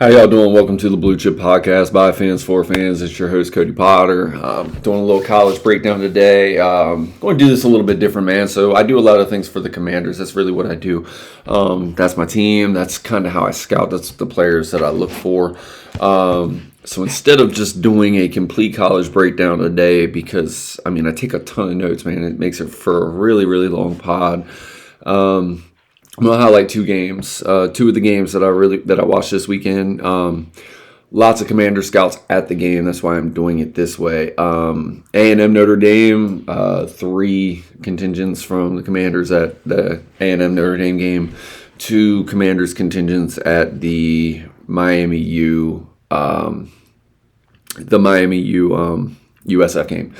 How y'all doing? Welcome to the Blue Chip Podcast by fans for fans. It's your host Cody Potter. Doing a little college breakdown today. Going to do this a little bit different, man. So I do a lot of things for the Commanders. That's really what I do. That's my team. That's kind of how I scout. That's the players that I look for. So instead of just doing a complete college breakdown today, because I take a ton of notes, man. It makes it for a really, really long pod. I'm gonna highlight two games. Two of the games that I watched this weekend. Lots of Commander scouts at the game. That's why I'm doing it this way. A&M Notre Dame. Three contingents from the Commanders at the A&M Notre Dame game. Two Commanders contingents at the Miami U. USF game.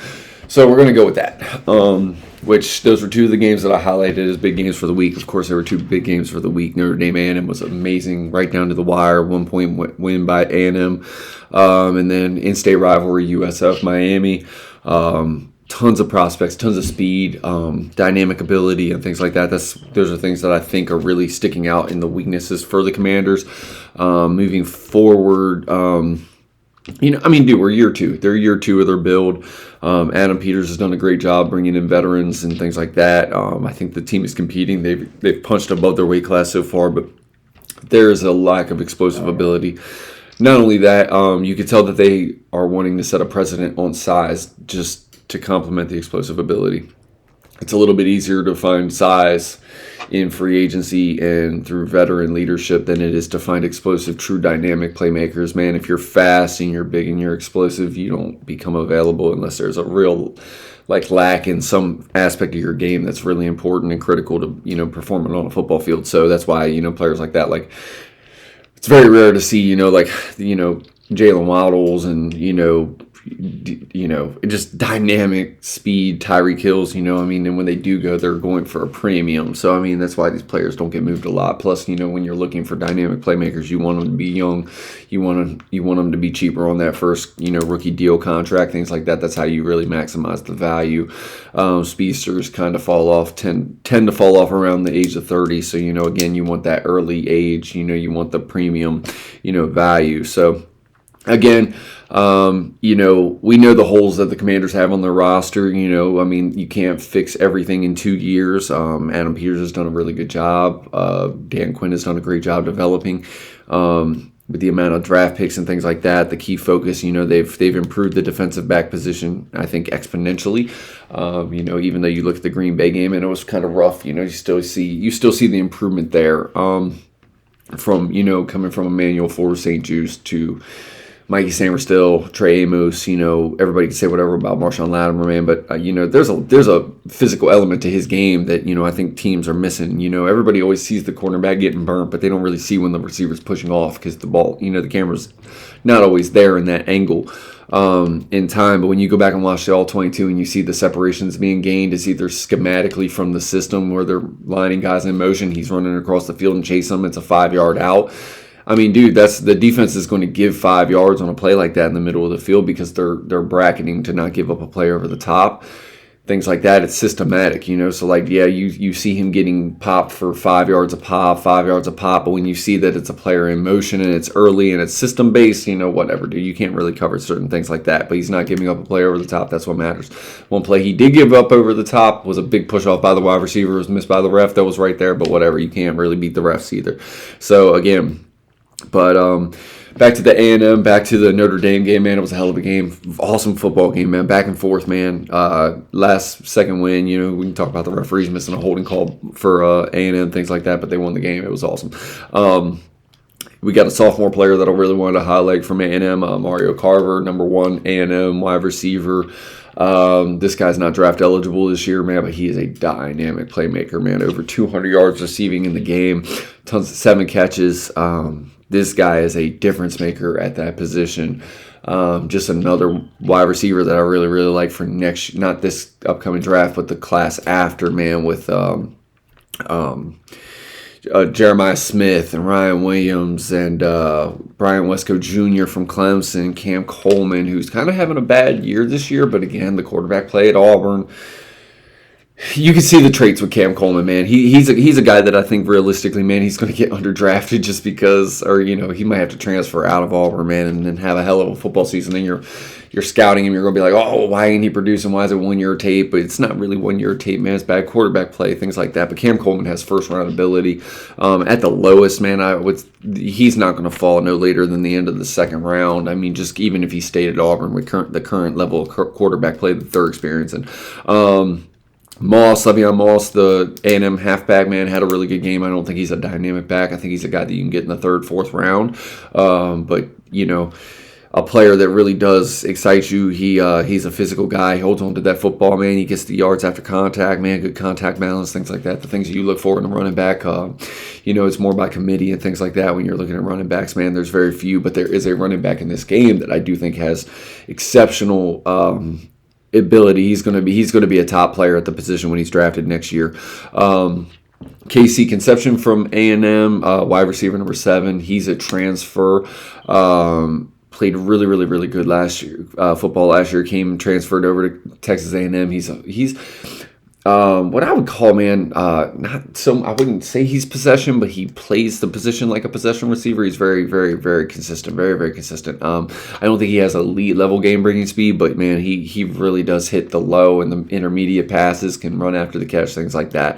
So we're gonna go with that. Which those were two of the games that I highlighted as big games for the week. Of course, there were two big games for the week. Notre Dame A&M was amazing, right down to the wire. 1 point win by A&M, and then in-state rivalry USF Miami. Tons of prospects, tons of speed, dynamic ability, and things like that. Those are things that I think are really sticking out in the weaknesses for the Commanders moving forward. We're year two. They're year two of their build. Adam Peters has done a great job bringing in veterans and things like that. I think the team is competing. They've punched above their weight class so far, but there is a lack of explosive ability. Not only that, you could tell that they are wanting to set a precedent on size just to complement the explosive ability. It's a little bit easier to find size in free agency and through veteran leadership than it is to find explosive, true dynamic playmakers. Man, if you're fast and you're big and you're explosive, you don't become available unless there's a real lack in some aspect of your game that's really important and critical to performing on a football field. So that's why players like that, it's very rare to see Jalen Waddles and just dynamic speed, Tyreek Hills, and when they do go, they're going for a premium. So, that's why these players don't get moved a lot. Plus, when you're looking for dynamic playmakers, you want them to be young. You want them to be cheaper on that first, rookie deal contract, things like that. That's how you really maximize the value. Speedsters kind of tend to fall off around the age of 30. So, again, you want that early age, you want the premium, value. So, again, we know the holes that the Commanders have on their roster. You can't fix everything in 2 years. Adam Peters has done a really good job. Dan Quinn has done a great job developing with the amount of draft picks and things like that. The key focus, they've improved the defensive back position, I think, exponentially. Even though you look at the Green Bay game and it was kind of rough, you still see the improvement there. From coming from Emmanuel Forbes St. Juice to Mikey Samerstill, Trey Amos, everybody can say whatever about Marshawn Lattimore, man, but, there's a physical element to his game that, I think teams are missing. Everybody always sees the cornerback getting burnt, but they don't really see when the receiver's pushing off because the ball, the camera's not always there in that angle in time. But when you go back and watch the All-22 and you see the separations being gained, it's either schematically from the system where they're lining guys in motion, he's running across the field and chase them, it's a 5-yard out. That's the defense is going to give 5 yards on a play like that in the middle of the field because they're bracketing to not give up a play over the top. Things like that, it's systematic, So you see him getting popped for 5 yards a pop, but when you see that it's a player in motion and it's early and it's system based, whatever, dude, you can't really cover certain things like that. But he's not giving up a play over the top. That's what matters. One play he did give up over the top was a big push off by the wide receiver, was missed by the ref. That was right there, but whatever, you can't really beat the refs either. So again. But back to the A&M, back to the Notre Dame game, man. It was a hell of a game. Awesome football game, man. Back and forth, man. Last second win, we can talk about the referees missing a holding call for A&M, things like that, but they won the game. It was awesome. We got a sophomore player that I really wanted to highlight from A&M, Mario Carver, number 1 A&M wide receiver. This guy's not draft eligible this year, man, but he is a dynamic playmaker, man. Over 200 yards receiving in the game, 7 catches. This guy is a difference maker at that position. Just another wide receiver that I really, really like for not this upcoming draft, but the class after, man, with Jeremiah Smith and Ryan Williams and Brian Wesco Jr. from Clemson, Cam Coleman, who's kind of having a bad year this year, but again, the quarterback play at Auburn. You can see the traits with Cam Coleman, man. He's a guy that I think realistically, man, he's going to get underdrafted just because, or he might have to transfer out of Auburn, man, and then have a hell of a football season. And you're scouting him, you're going to be like, oh, why ain't he producing? Why is it 1 year tape? But it's not really 1 year tape, man. It's bad quarterback play, things like that. But Cam Coleman has first round ability. At the lowest, man, he's not going to fall no later than the end of the second round. I mean, just even if he stayed at Auburn with the current level of quarterback play that they're experiencing. Le'Veon Moss, the A&M halfback, man, had a really good game. I don't think he's a dynamic back. I think he's a guy that you can get in the third, fourth round. But a player that really does excite you. He's a physical guy. He holds on to that football, man. He gets the yards after contact, man. Good contact balance, things like that. The things that you look for in a running back. It's more by committee and things like that when you're looking at running backs, man. There's very few, but there is a running back in this game that I do think has exceptional ability. He's going to be a top player at the position when he's drafted next year. KC Conception from A&M, wide receiver number 7. He's a transfer. Played really, really, really good football last year. Transferred over to Texas A&M. He's what I would call, man, not so. I wouldn't say he's possession, but he plays the position like a possession receiver. He's very, very, very consistent. Very, very consistent. I don't think he has elite level game bringing speed, but man, he really does hit the low and the intermediate passes, can run after the catch, things like that.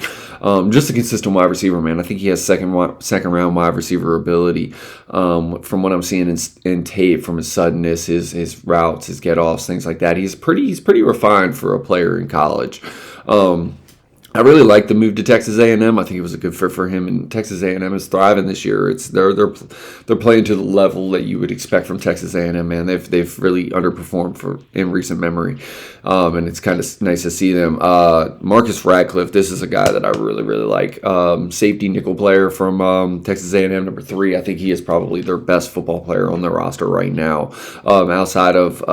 Just a consistent wide receiver, man. I think he has second round wide receiver ability. From what I'm seeing in tape, from his suddenness, his routes, his get offs, things like that. He's pretty refined for a player in college. I really like the move to Texas A&M. I think it was a good fit for him, and Texas A&M is thriving this year. They're playing to the level that you would expect from Texas A&M. Man, they've really underperformed in recent memory, and it's kind of nice to see them. Marcus Radcliffe, this is a guy that I really really like. Safety nickel player from Texas A&M, number 3. I think he is probably their best football player on their roster right now, outside of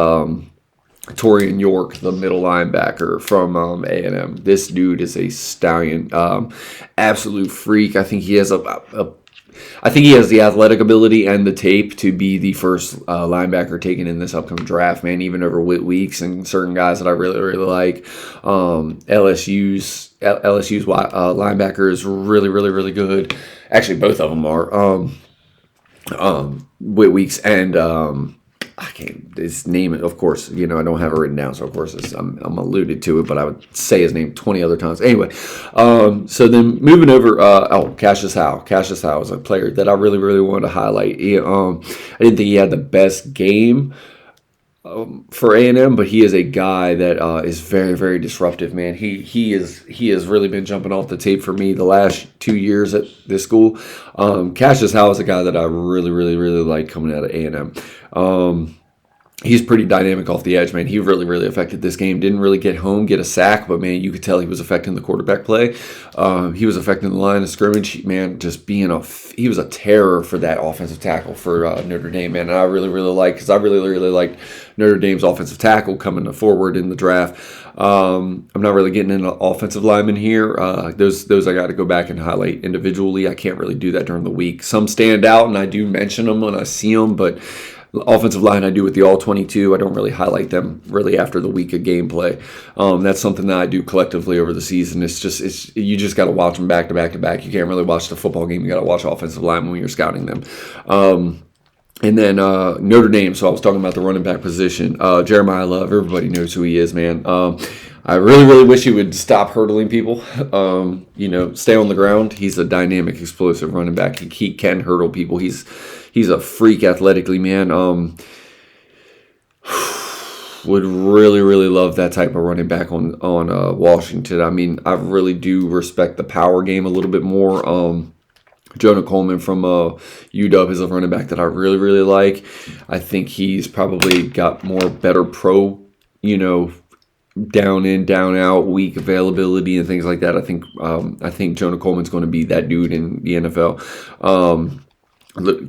Torian York, the middle linebacker from A&M. This dude is a stallion, absolute freak. I think he has I think he has the athletic ability and the tape to be the first linebacker taken in this upcoming draft, man, even over Whit Weeks and certain guys that I really, really like. LSU's linebacker is really, really, really good. Actually, both of them are. Whit Weeks and I can't, his name, of course, I don't have it written down, so of course I'm alluded to it, but I would say his name 20 other times. Anyway, so then moving over, Cassius Howe. Cassius Howe is a player that I really, really wanted to highlight. I didn't think he had the best game for A&M, but he is a guy that is very, very disruptive, man. He has really been jumping off the tape for me the last 2 years at this school. Cassius Howe is a guy that I really, really, really like coming out of A&M. He's pretty dynamic off the edge, man. He really, really affected this game. Didn't really get a sack, but, man, you could tell he was affecting the quarterback play. He was affecting the line of scrimmage. Man, just he was a terror for that offensive tackle for Notre Dame, man. And I really, really because I really, really liked Notre Dame's offensive tackle coming forward in the draft. I'm not really getting into offensive linemen here. Those I got to go back and highlight individually. I can't really do that during the week. Some stand out, and I do mention them when I see them, but offensive line I do with the all-22. I don't really highlight them really after the week of gameplay. That's something that I do collectively over the season. You just got to watch them back to back to back. You can't really watch the football game. You got to watch offensive line when you're scouting them. And then Notre Dame. So I was talking about the running back position. Jeremiah Love. Everybody knows who he is, man. I really, really wish he would stop hurdling people. Stay on the ground. He's a dynamic, explosive running back. He can hurdle people. He's a freak athletically, man. Would really, really love that type of running back on Washington. I mean, I really do respect the power game a little bit more. Jonah Coleman from UW is a running back that I really, really like. I think he's probably got better pro, down in, down out, weak availability and things like that. I think Jonah Coleman's going to be that dude in the NFL.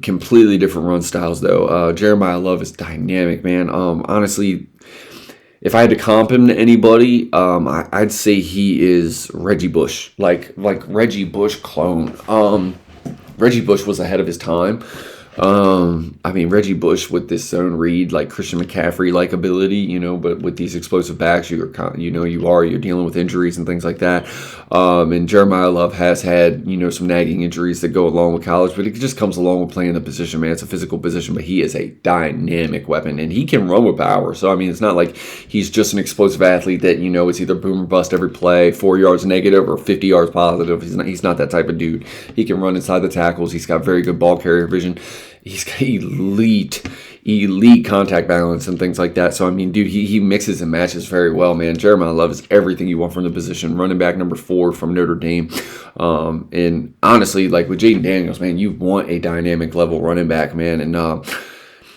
Completely different run styles though. Jeremiah Love is dynamic, man. Honestly, if I had to comp him to anybody, I'd say he is Reggie Bush, like Reggie Bush clone. Reggie Bush was ahead of his time. I mean, Reggie Bush with this zone read, like Christian McCaffrey like ability, but with these explosive backs, you're dealing with injuries and things like that. And Jeremiah Love has had, some nagging injuries that go along with college, but it just comes along with playing the position, man. It's a physical position, but he is a dynamic weapon and he can run with power. So, I mean, it's not like he's just an explosive athlete that, it's either boom or bust every play, 4 yards negative or 50 yards positive. He's not that type of dude. He can run inside the tackles. He's got very good ball carrier vision. He's got elite contact balance and things like that. So, I mean, dude, he mixes and matches very well, man. Jeremiah Love is everything you want from the position. Running back number 4 from Notre Dame. And honestly, like with Jaden Daniels, man, you want a dynamic level running back, man. And,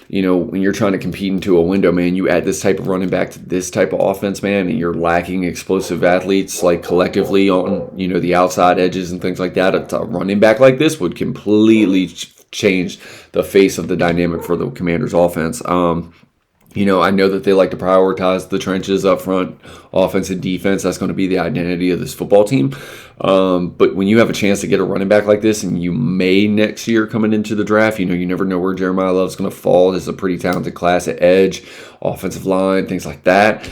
when you're trying to compete into a window, man, you add this type of running back to this type of offense, man, and you're lacking explosive athletes like collectively on, the outside edges and things like that. A running back like this would completely change the face of the dynamic for the Commanders offense. I know that they like to prioritize the trenches up front, offense and defense. That's going to be the identity of this football team. But when you have a chance to get a running back like this, and you may next year coming into the draft, you never know where Jeremiah Love's going to fall. This is a pretty talented class at edge, offensive line, things like that.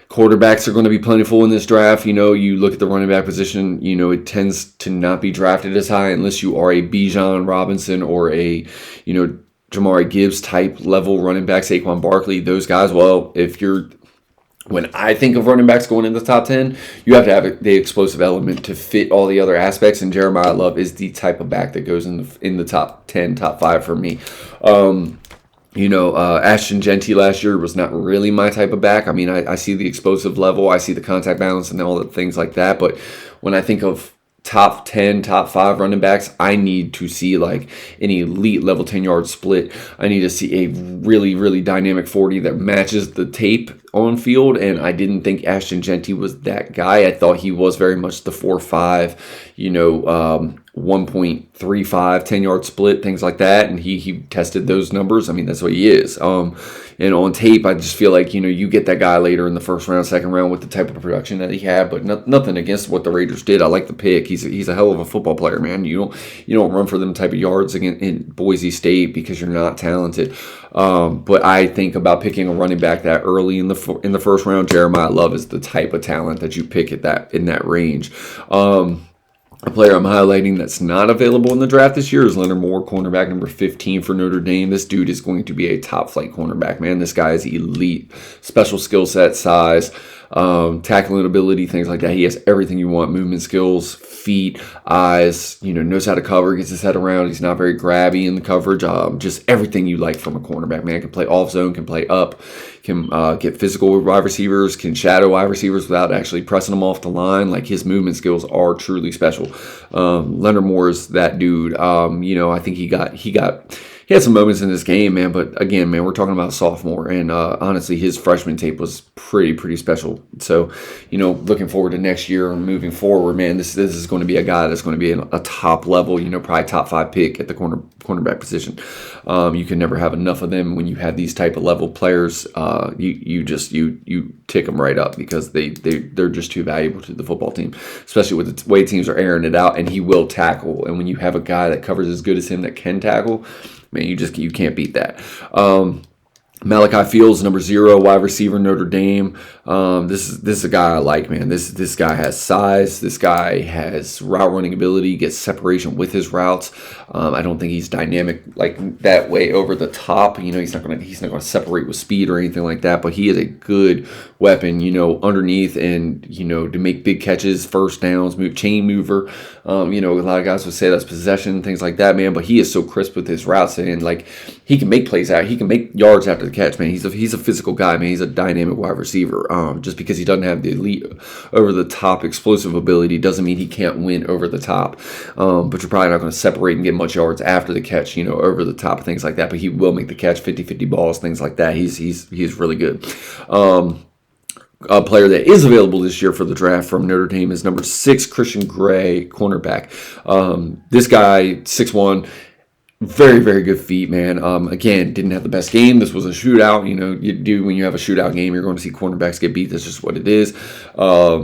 Quarterbacks are going to be plentiful in this draft. You look at the running back position, it tends to not be drafted as high unless you are a Bijan Robinson or a, Jamari Gibbs type level running back, Saquon Barkley, those guys. Well, when I think of running backs going in the top 10, you have to have the explosive element to fit all the other aspects, and Jeremiah Love is the type of back that goes in the top 10, top 5 for me. Ashton Genty last year was not really my type of back. I mean, I see the explosive level, I see the contact balance and all the things like that, but when I think of top 10, top 5 running backs, I need to see like an elite level 10-yard split. I need to see a really, really dynamic 40 that matches the tape on field, and I didn't think Ashton Genty was that guy. I thought he was very much the 4.5, 1.35 10-yard split, things like that, and he tested those numbers. I mean, that's what he is. And on tape, I just feel like you get that guy later in the first round, second round with the type of production that he had, but nothing against what the Raiders did. I like the pick. He's a hell of a football player, man. You don't run for them type of yards in Boise State because you're not talented. But I think about picking a running back that early in the first round. Jeremiah Love is the type of talent that you pick in that range. A player I'm highlighting that's not available in the draft this year is Leonard Moore, cornerback number 15 for Notre Dame. This dude is going to be a top-flight cornerback, man. This guy is elite. Special skill set, size, tackling ability, things like that. He has everything you want, movement skills, feet, eyes, knows how to cover, gets his head around. He's not very grabby in the coverage. Just everything you like from a cornerback, man. Can play off zone, can play up, can get physical with wide receivers, can shadow wide receivers without actually pressing them off the line. Like, his movement skills are truly special. Leonard Moore is that dude. I think he had some moments in this game, man, but again, man, we're talking about a sophomore, and honestly, his freshman tape was pretty special. So, looking forward to next year and moving forward, man, this is going to be a guy that's going to be a top level, probably top 5 pick at the cornerback position. You can never have enough of them when you have these type of level players. You tick them right up because they're just too valuable to the football team, especially with the way teams are airing it out, and he will tackle. And when you have a guy that covers as good as him that can tackle, man, you can't beat that. Malachi Fields, number 0, wide receiver, Notre Dame. This is a guy I like, man. This guy has size. This guy has route running ability, gets separation with his routes. I don't think he's dynamic like that way over the top. He's not gonna separate with speed or anything like that. But he is a good weapon, underneath and to make big catches, first downs, chain mover. A lot of guys would say that's possession, things like that, man. But he is so crisp with his routes, and like he can make plays out. He can make yards after the catch, man. He's a physical guy, man. He's a dynamic wide receiver. Just because he doesn't have the elite over the top explosive ability doesn't mean he can't win over the top. But you're probably not going to separate and get much yards after the catch, over the top, things like that. But he will make the catch, 50-50 balls, things like that. He's really good. A player that is available this year for the draft from Notre Dame is number 6, Christian Gray, cornerback. This guy, 6'1", Very, very good feet, man. Again, didn't have the best game. This was a shootout. You know, you do when you have a shootout game, you're going to see cornerbacks get beat. That's just what it is.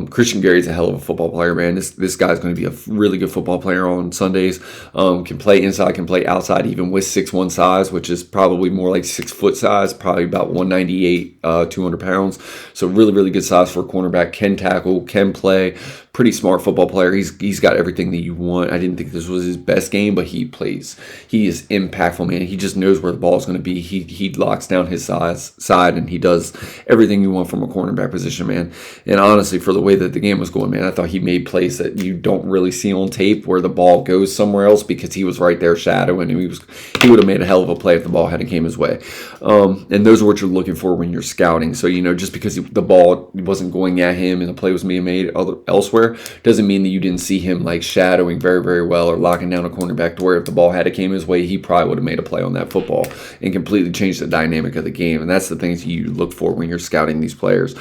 Christian Gary's a hell of a football player, man. This guy's going to be a really good football player on Sundays. Can play inside, can play outside, even with 6'1" size, which is probably more like 6 foot size, probably about 198, 200 pounds. So really, really good size for a cornerback. Can tackle, can play. Pretty smart football player. He's got everything that you want. I didn't think this was his best game, but he plays. He is impactful, man. He just knows where the ball is going to be. He locks down his side, and he does everything you want from a cornerback position, man. And honestly, for the way that the game was going, man, I thought he made plays that you don't really see on tape where the ball goes somewhere else because he was right there shadowing. And he would have made a hell of a play if the ball hadn't came his way. And those are what you're looking for when you're scouting. So, you know, just because the ball wasn't going at him and the play was being made elsewhere doesn't mean that you didn't see him like shadowing very, very well or locking down a cornerback to where if the ball had came his way, he probably would have made a play on that football and completely changed the dynamic of the game. And that's the things you look for when you're scouting these players.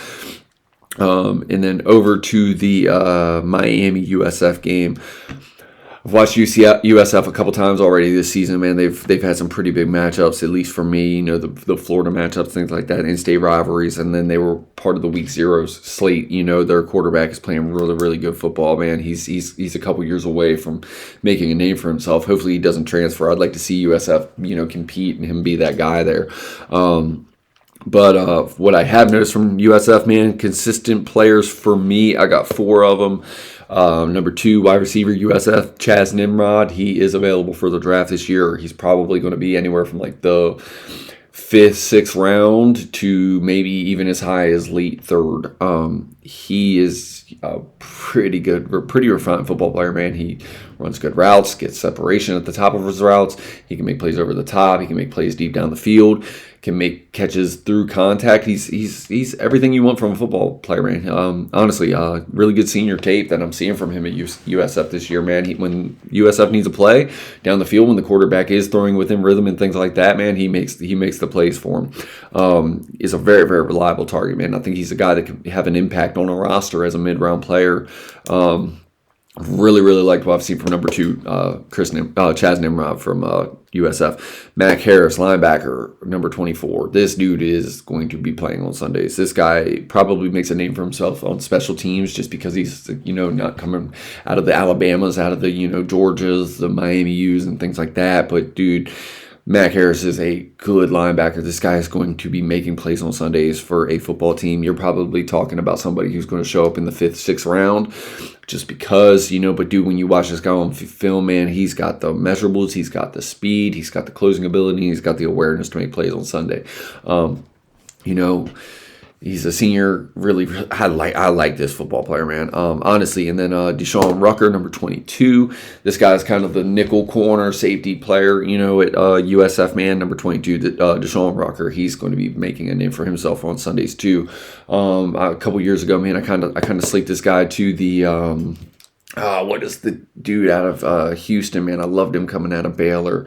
And then over to the Miami USF game. I've watched USF a couple times already this season, man. They've had some pretty big matchups, at least for me. You know, the Florida matchups, things like that, in-state rivalries, and then they were part of the Week Zeros slate. You know, their quarterback is playing really, really good football, man. He's a couple years away from making a name for himself. Hopefully, he doesn't transfer. I'd like to see USF, you know, compete and him be that guy there. But what I have noticed from USF, man, consistent players for me. I got 4 of them. Number 2, wide receiver, USF, Chaz Nimrod. He is available for the draft this year. He's probably going to be anywhere from like the 5th, 6th round to maybe even as high as late 3rd. He is a pretty good, pretty refined football player, man. He runs good routes, gets separation at the top of his routes. He can make plays over the top. He can make plays deep down the field. Can make catches through contact. He's everything you want from a football player, man. Honestly, really good senior tape that I'm seeing from him at USF this year, man. When USF needs a play down the field, when the quarterback is throwing within rhythm and things like that, man, he makes the plays for him. Is a very, very reliable target, man. I think he's a guy that can have an impact on a roster as a mid-round player. Really, really liked what I've seen from number 2, Chaz Nimrod from USF. Mac Harris, linebacker, number 24. This dude is going to be playing on Sundays. This guy probably makes a name for himself on special teams just because he's, you know, not coming out of the Alabamas, out of the, you know, Georgias, the Miami U's and things like that. But, dude, Mac Harris is a good linebacker. This guy is going to be making plays on Sundays for a football team. You're probably talking about somebody who's going to show up in the 5th, 6th round just because, you know, but dude, when you watch this guy on film, man, he's got the measurables, he's got the speed, he's got the closing ability, he's got the awareness to make plays on Sunday. You know, he's a senior. Really, I like this football player, man. Honestly, and then Deshaun Rucker, number 22. This guy's kind of the nickel corner safety player, you know, at USF, man. Number 22, Deshaun Rucker. He's going to be making a name for himself on Sundays too. A couple years ago, man, I kind of sleeped this guy to the. What is the dude out of Houston, man? I loved him coming out of Baylor.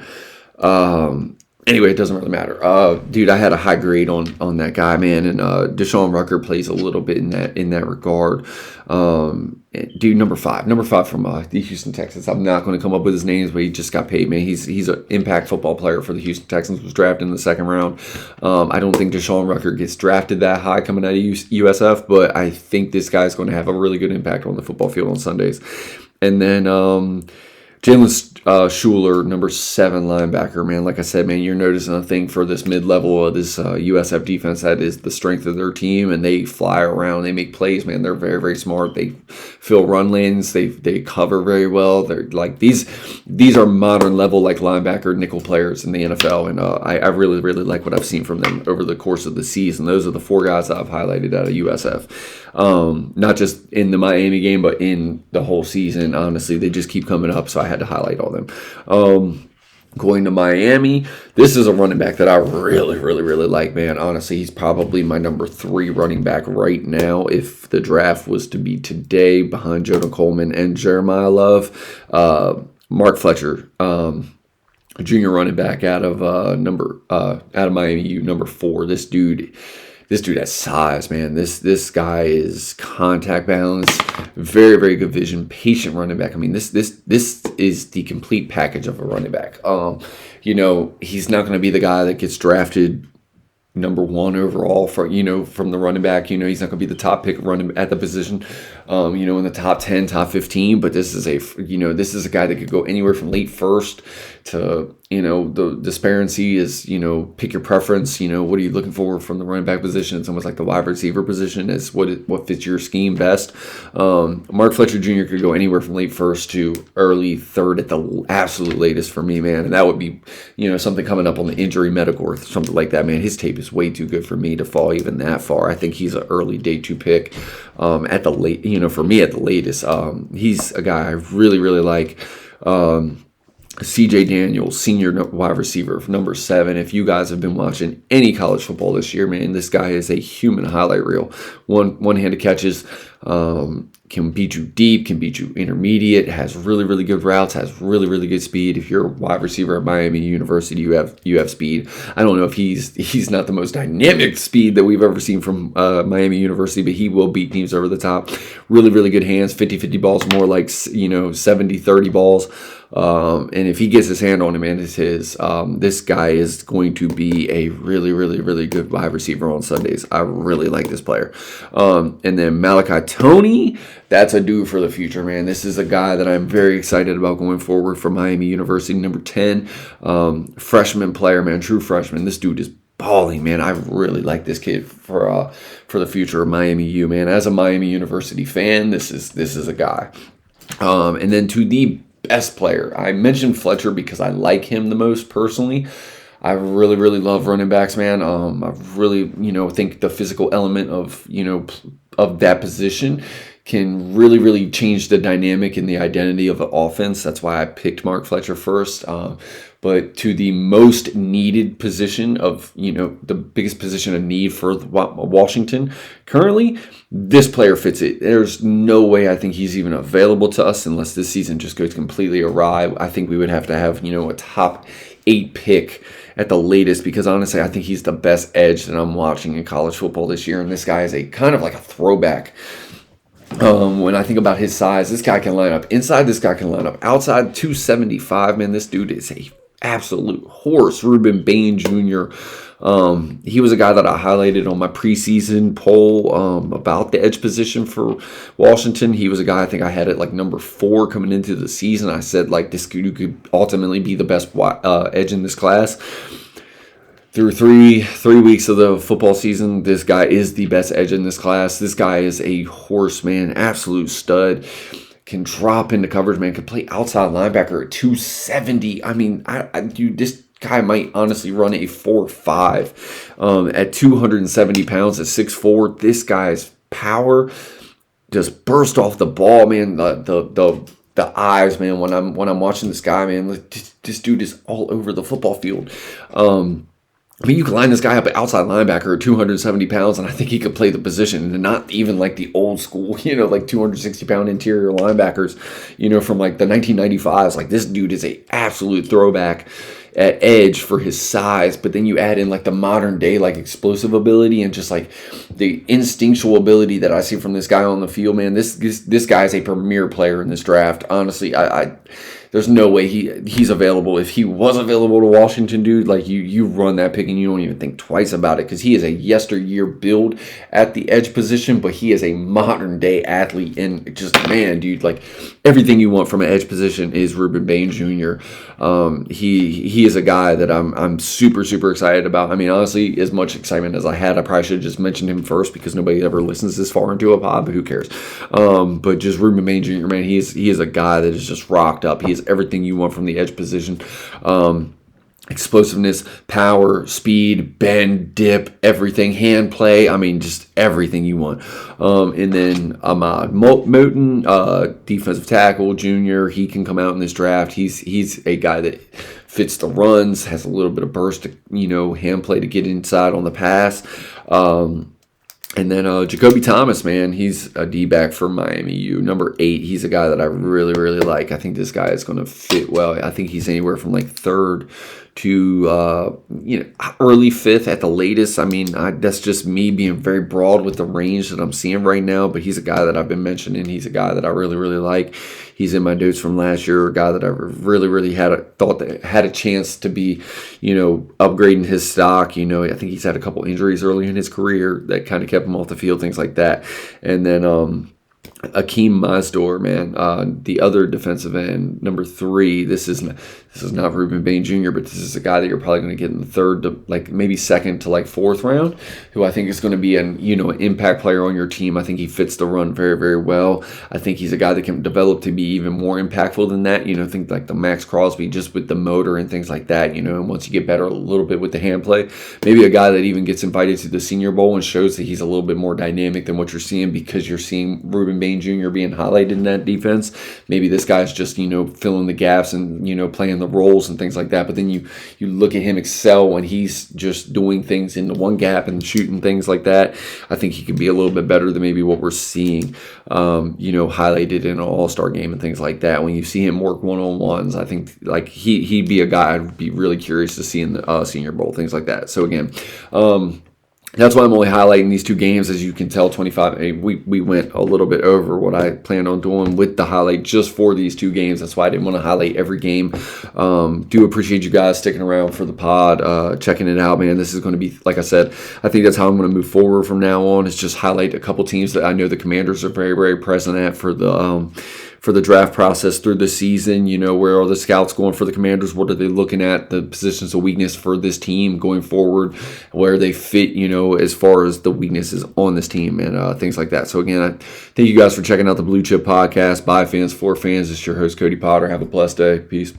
Anyway, it doesn't really matter. Dude, I had a high grade on that guy, man, and Deshaun Rucker plays a little bit in that regard. Dude, number five from the Houston Texans. I'm not going to come up with his names, but he just got paid, man. He's an impact football player for the Houston Texans. Was drafted in the 2nd round. I don't think Deshaun Rucker gets drafted that high coming out of USF, but I think this guy's going to have a really good impact on the football field on Sundays. And then Jalen Schuler, number 7 linebacker, man. Like I said, man, you're noticing a thing for this mid-level of this USF defense. That is the strength of their team, and they fly around. They make plays, man. They're very, very smart. They fill run lanes. They cover very well. They're like these are modern level like linebacker nickel players in the NFL, and I really, really like what I've seen from them over the course of the season. Those are the 4 guys that I've highlighted out of USF. Not just in the Miami game, but in the whole season. Honestly, they just keep coming up, so I had to highlight all them. Going to Miami, this is a running back that I really, really, really like, man. Honestly, he's probably my number 3 running back right now if the draft was to be today, behind Jonah Coleman and Jeremiah Love. Mark Fletcher, junior running back out of Miami U, number 4. This dude has size, man. This guy is contact balance, very, very good vision, patient running back. I mean, this is the complete package of a running back. he's not going to be the guy that gets drafted number one overall from the running back. He's not going to be the top pick running at the position, in the top 10, top 15. But this is a guy that could go anywhere from late first to, the disparity is, pick your preference. What are you looking for from the running back position? It's almost like the wide receiver position is what fits your scheme best. Mark Fletcher Jr. could go anywhere from late first to early third at the absolute latest for me, man. And that would be, something coming up on the injury medical or something like that, man. His tape is way too good for me to fall even that far. I think he's an early day 2 pick at the late, for me at the latest. He's a guy I really, really like. CJ Daniels, senior wide receiver, number 7. If you guys have been watching any college football this year, man, this guy is a human highlight reel. One-handed catches, can beat you deep, can beat you intermediate, has really, really good routes, has really, really good speed. If you're a wide receiver at Miami University, you have speed. I don't know if he's not the most dynamic speed that we've ever seen from Miami University, but he will beat teams over the top. Really, really good hands, 50-50 balls, more like 70-30 balls. And if he gets his hand on him, man, it's his. This guy is going to be a really, really, really good wide receiver on Sundays. I really like this player. And then Malachi Toney, that's a dude for the future, man. This is a guy that I'm very excited about going forward for Miami University, number 10. Freshman player, man, true freshman. This dude is balling, man. I really like this kid for the future of Miami U, man. As a Miami University fan, this is a guy. And then to the best player, I mentioned Fletcher because I like him the most personally. I really, really love running backs, man. I really, think the physical element of that position can really, really change the dynamic and the identity of the offense. That's why I picked Mark Fletcher first. But to the most needed position of, the biggest position of need for Washington currently, this player fits it. There's no way I think he's even available to us unless this season just goes completely awry. I think we would have to have, a top 8 pick at the latest, because honestly, I think he's the best edge that I'm watching in college football this year. And this guy is a kind of like a throwback. When I think about his size, this guy can line up inside, this guy can line up outside. 275, man. This dude is a absolute horse. Ruben Bain Jr. He was a guy that I highlighted on my preseason poll about the edge position for Washington. He was a guy I think I had at like number 4 coming into the season. I said like this dude could ultimately be the best edge in this class. Through three weeks of the football season, this guy is the best edge in this class. This guy is a horse, man, absolute stud. Can drop into coverage, man. Can play outside linebacker at 270. I mean, this guy might honestly run a 4.5 at 270 pounds at 6'4". This guy's power just burst off the ball, man. The eyes, man. When I'm watching this guy, man, this dude is all over the football field. You can line this guy up at outside linebacker at 270 pounds, and I think he could play the position, and not even like the old school, like 260-pound interior linebackers, from like the 1995s. Like, this dude is a absolute throwback at edge for his size, but then you add in like the modern day like explosive ability and just like the instinctual ability that I see from this guy on the field, man. This guy is a premier player in this draft. Honestly, there's no way he's available. If he was available to Washington, dude, like you run that pick and you don't even think twice about it, because he is a yesteryear build at the edge position, but he is a modern day athlete, and just, man, dude, like everything you want from an edge position is Ruben Bain Jr. He is a guy that I'm super, super excited about. I mean, honestly, as much excitement as I had, I probably should have just mentioned him first because nobody ever listens this far into a pod, but who cares? But just Ruben Bain Jr., man, he is a guy that is just rocked up. He is everything you want from the edge position. Explosiveness, power, speed, bend, dip, everything, hand play. I mean, just everything you want. And then Ahmad Moten, defensive tackle, junior. He can come out in this draft. He's a guy that fits the runs, has a little bit of burst, hand play to get inside on the pass. And then Jacoby Thomas, man, he's a D-back for Miami U. Number 8, he's a guy that I really, really like. I think this guy is going to fit well. I think he's anywhere from like 3rd to early fifth at the latest. I mean, that's just me being very broad with the range that I'm seeing right now. But he's a guy that I've been mentioning. He's a guy that I really, really like. He's in my notes from last year. A guy that I really, really thought that had a chance to be, upgrading his stock. I think he's had a couple injuries early in his career that kind of kept him off the field, things like that. And then Akeem Mazdor, man, the other defensive end, number 3. This is not Ruben Bain Jr., but this is a guy that you're probably going to get in the third to maybe second to fourth round, who I think is going to be an impact player on your team. I think he fits the run very, very well. I think he's a guy that can develop to be even more impactful than that. Think like the Max Crosby, just with the motor and things like that. And once you get better a little bit with the hand play, maybe a guy that even gets invited to the Senior Bowl and shows that he's a little bit more dynamic than what you're seeing, because you're seeing Ruben Bain Jr. being highlighted in that defense. Maybe this guy's just filling the gaps and playing the roles and things like that. But then you look at him excel when he's just doing things in the one gap and shooting things like that. I think he could be a little bit better than maybe what we're seeing, highlighted in an All-Star game and things like that. When you see him work one-on-ones, I think he'd be a guy I'd be really curious to see in the Senior Bowl, things like that. So again, that's why I'm only highlighting these 2 games. As you can tell, 25. We went a little bit over what I planned on doing with the highlight just for these 2 games. That's why I didn't want to highlight every game. Do appreciate you guys sticking around for the pod, checking it out, man. This is going to be, like I said, I think that's how I'm going to move forward from now on. Is just highlight a couple teams that I know the Commanders are very, very present at for the draft process through the season. Where are the scouts going for the Commanders? What are they looking at? The positions of weakness for this team going forward, where they fit, as far as the weaknesses on this team and things like that. So again, I thank you guys for checking out the Blue Chip Podcast. Bye, fans, for fans. It's your host, Cody Potter. Have a blessed day. Peace.